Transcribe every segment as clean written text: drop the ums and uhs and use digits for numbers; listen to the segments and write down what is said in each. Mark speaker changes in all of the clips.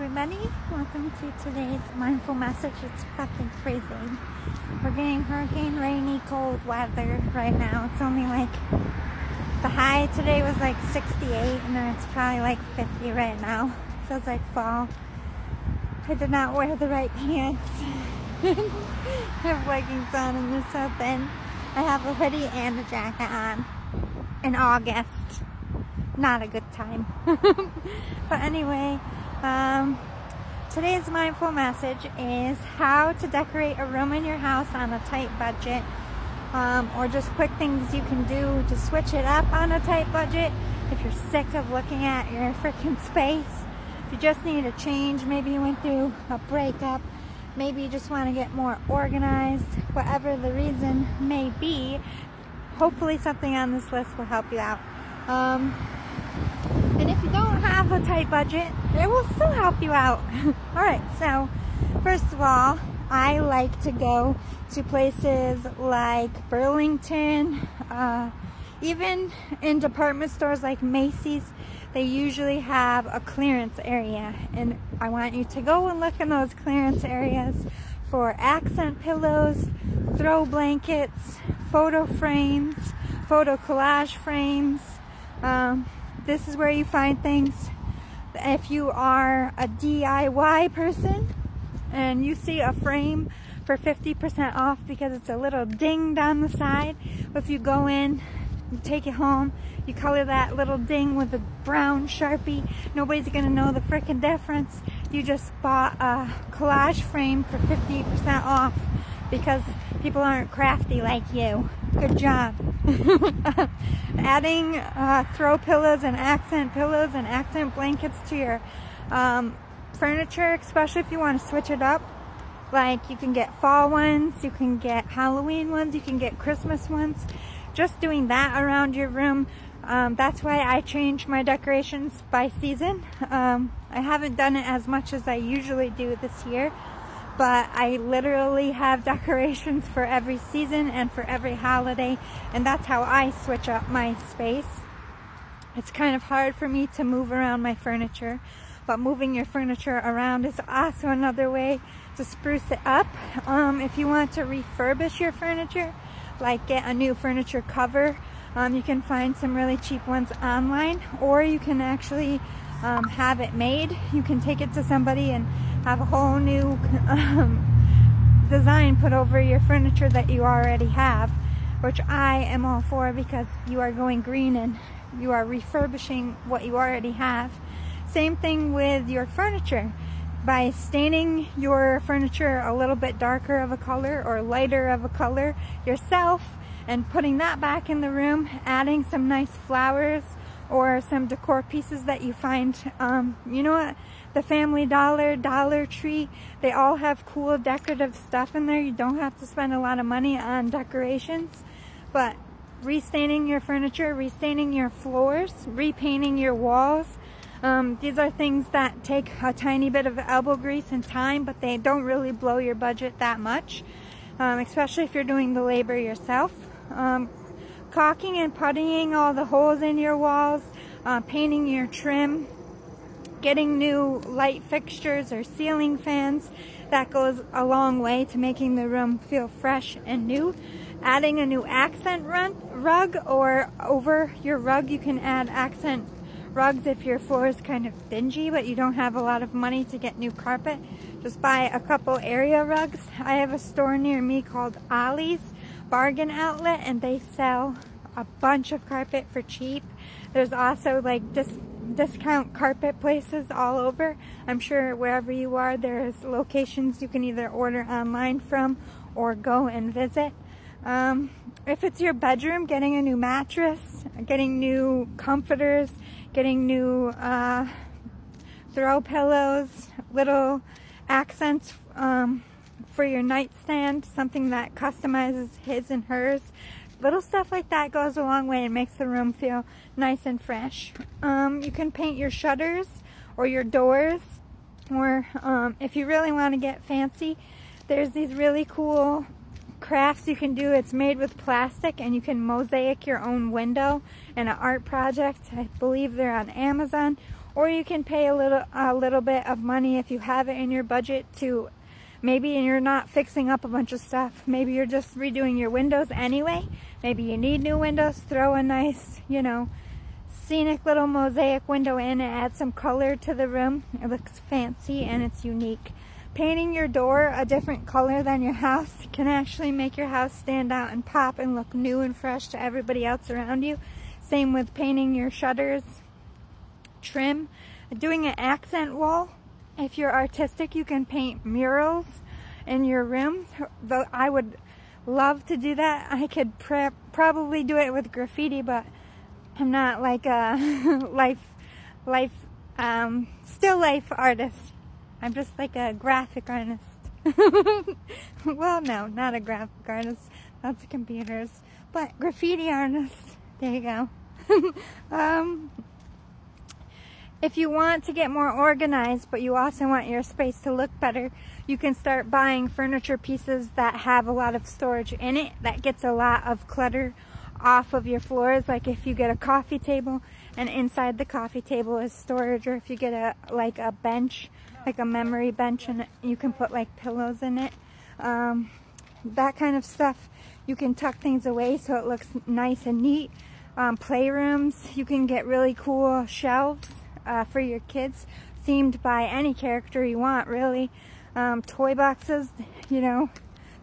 Speaker 1: everybody. Welcome to today's mindful message. It's fucking freezing. We're getting hurricane rainy cold weather right now. It's only like the high today was like 68 and then it's probably like 50 right now. Feels like fall. I did not wear the right pants. I have leggings on and they're so thin. I have a hoodie and a jacket on in August. Not a good time. But anyway, today's mindful message is how to decorate a room in your house on a tight budget, or just quick things you can do to switch it up on a tight budget. If you're sick of looking at your freaking space, if you just need a change, maybe you went through a breakup, maybe you just want to get more organized, whatever the reason may be, hopefully something on this list will help you out. And if you don't have a tight budget, it will still help you out. Alright, so first of all, I like to go to places like Burlington, even in department stores like Macy's. They usually have a clearance area, and I want you to go and look in those clearance areas for accent pillows, throw blankets, photo frames, photo collage frames. This is where you find things. If you are a DIY person and you see a frame for 50% off because it's a little dinged on the side, if you go in, you take it home, you color that little ding with a brown Sharpie, nobody's gonna know the frickin' difference. You just bought a collage frame for 50% off because people aren't crafty like you. Good job. Adding throw pillows and accent blankets to your furniture, especially if you want to switch it up. Like, you can get fall ones, you can get Halloween ones, you can get Christmas ones. Just doing that around your room, that's why I change my decorations by season. I haven't done it as much as I usually do this year, but I literally have decorations for every season and for every holiday, and that's how I switch up my space. It's kind of hard for me to move around my furniture, but moving your furniture around is also another way to spruce it up. If you want to refurbish your furniture, like get a new furniture cover, you can find some really cheap ones online, or you can actually have it made. You can take it to somebody and have a whole new design put over your furniture that you already have, which I am all for, because you are going green and you are refurbishing what you already have. Same thing with your furniture. By staining your furniture a little bit darker of a color or lighter of a color yourself and putting that back in the room, adding some nice flowers or some decor pieces that you find, you know what, the Family Dollar, Dollar Tree, they all have cool decorative stuff in there. You don't have to spend a lot of money on decorations, but restaining your furniture, restaining your floors, repainting your walls, these are things that take a tiny bit of elbow grease and time, but they don't really blow your budget that much, especially if you're doing the labor yourself. Caulking and puttying all the holes in your walls, painting your trim, getting new light fixtures or ceiling fans, that goes a long way to making the room feel fresh and new. Adding a new accent rug, or over your rug you can add accent rugs if your floor is kind of dingy but you don't have a lot of money to get new carpet. Just buy a couple area rugs. I have a store near me called Ollie's Bargain Outlet, and they sell a bunch of carpet for cheap. There's also like discount carpet places all over. I'm sure wherever you are there's locations you can either order online from or go and visit. If it's your bedroom, getting a new mattress, getting new comforters, getting new throw pillows, little accents for your nightstand, something that customizes his and hers. Little stuff like that goes a long way and makes the room feel nice and fresh. You can paint your shutters or your doors, or if you really want to get fancy, there's these really cool crafts you can do. It's made with plastic and you can mosaic your own window in an art project. I believe they're on Amazon, Or you can pay a little bit of money if you have it in your budget to, maybe you're not fixing up a bunch of stuff. Maybe you're just redoing your windows anyway. Maybe you need new windows. Throw a nice, you know, scenic little mosaic window in and add some color to the room. It looks fancy and it's unique. Painting your door a different color than your house can actually make your house stand out and pop and look new and fresh to everybody else around you. Same with painting your shutters, trim, doing an accent wall. If you're artistic, you can paint murals in your room. Though I would love to do that. I could probably do it with graffiti, but I'm not like a still life artist. I'm just like a graphic artist. Well, no, not a graphic artist. That's computers. But graffiti artist. There you go. If you want to get more organized, but you also want your space to look better, you can start buying furniture pieces that have a lot of storage in it. That gets a lot of clutter off of your floors. Like if you get a coffee table and inside the coffee table is storage, or if you get a bench, like a memory bench, and you can put like pillows in it. That kind of stuff, you can tuck things away so it looks nice and neat. Playrooms, you can get really cool shelves for your kids, themed by any character you want, really. Toy boxes, you know,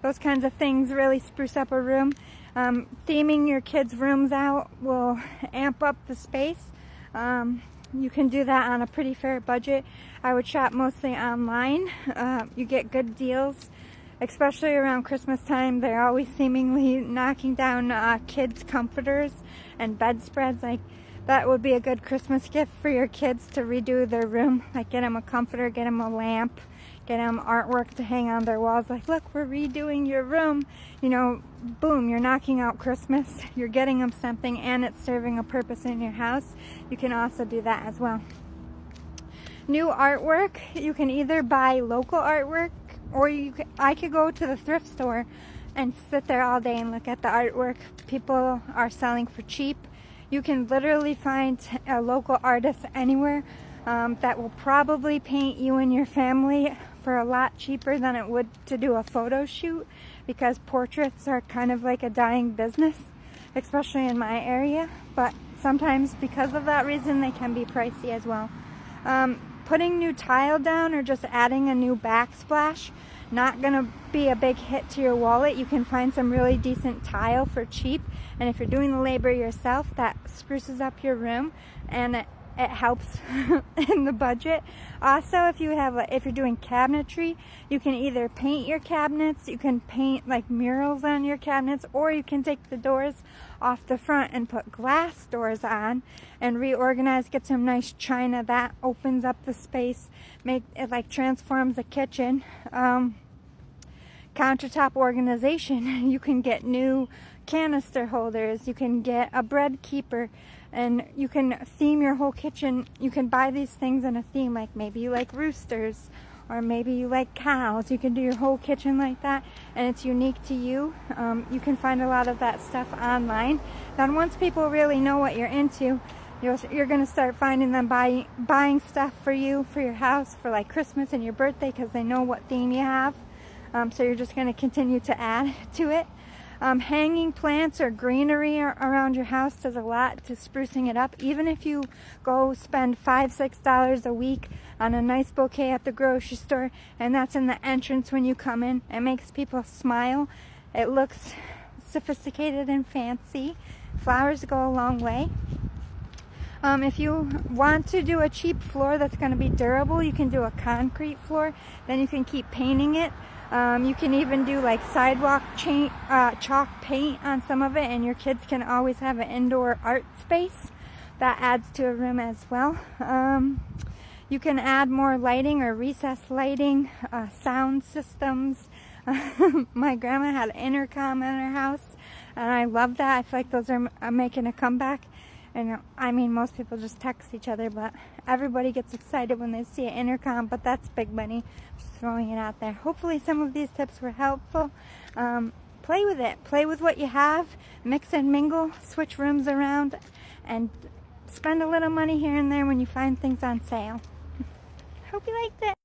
Speaker 1: those kinds of things really spruce up a room. Theming your kids' rooms out will amp up the space. You can do that on a pretty fair budget. I would shop mostly online. You get good deals, especially around Christmas time. They're always seemingly knocking down kids' comforters and bedspreads. Like, that would be a good Christmas gift for your kids to redo their room. Like, get them a comforter, get them a lamp, get them artwork to hang on their walls. Like, look, we're redoing your room. You know, boom, you're knocking out Christmas. You're getting them something, and it's serving a purpose in your house. You can also do that as well. New artwork, you can either buy local artwork, or I could go to the thrift store and sit there all day and look at the artwork people are selling for cheap. You can literally find a local artist anywhere that will probably paint you and your family for a lot cheaper than it would to do a photo shoot, because portraits are kind of like a dying business, especially in my area. But sometimes because of that reason, they can be pricey as well. Putting new tile down or just adding a new backsplash, not gonna be a big hit to your wallet. You can find some really decent tile for cheap, and if you're doing the labor yourself, that spruces up your room and it helps in the budget. Also, if you're doing cabinetry, you can either paint your cabinets, you can paint like murals on your cabinets, or you can take the doors off the front and put glass doors on and reorganize, get some nice china that opens up the space, make it like transforms the kitchen. Countertop organization, you can get new canister holders, you can get a bread keeper, and you can theme your whole kitchen. You can buy these things in a theme, like maybe you like roosters, or maybe you like cows. You can do your whole kitchen like that, and it's unique to you. You can find a lot of that stuff online. Then once people really know what you're into, you're going to start finding them buying stuff for you, for your house, for like Christmas and your birthday, because they know what theme you have. So you're just going to continue to add to it. Hanging plants or greenery around your house does a lot to sprucing it up. Even if you go spend $5-6 a week on a nice bouquet at the grocery store, and that's in the entrance when you come in, it makes people smile. It looks sophisticated and fancy. Flowers go a long way. If you want to do a cheap floor that's going to be durable, you can do a concrete floor. Then you can keep painting it. You can even do like sidewalk chalk paint on some of it, and your kids can always have an indoor art space. That adds to a room as well. You can add more lighting or recessed lighting, sound systems. My grandma had an intercom in her house, and I love that. I feel like those are making a comeback. And I mean, most people just text each other, but everybody gets excited when they see an intercom. But that's big money. Just throwing it out there. Hopefully some of these tips were helpful. Play with it. Play with what you have. Mix and mingle. Switch rooms around and spend a little money here and there when you find things on sale. Hope you liked it.